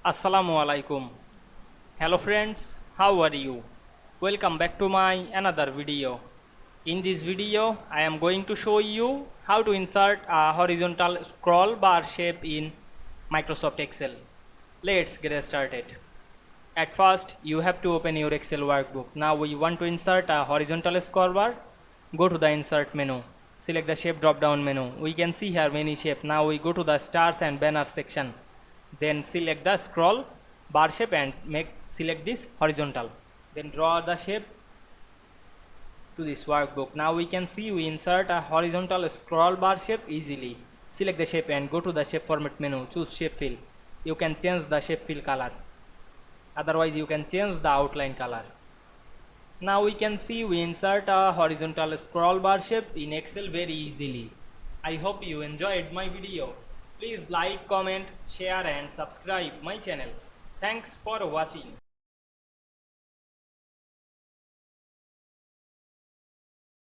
Assalamu Walaikum. Hello friends, how are you? Welcome back to my another video. In this video, I am going to show you how to insert a horizontal scroll bar shape in Microsoft Excel. Let's get started. At first, you have to open your Excel workbook. Now we want to insert a horizontal scroll bar. Go to the insert menu. Select the shape drop down menu. We can see here many shapes. Now we go to the stars and banners section. Then select the scroll bar shape and select this horizontal. Then draw the shape to this workbook. Now we can see we insert a horizontal scroll bar shape easily. Select the shape and go to the shape format menu. Choose shape fill. You can change the shape fill color. Otherwise you can change the outline color. Now we can see we insert a horizontal scroll bar shape in Excel very easily. I hope you enjoyed my video. Please like, comment, share and subscribe my channel. Thanks for watching.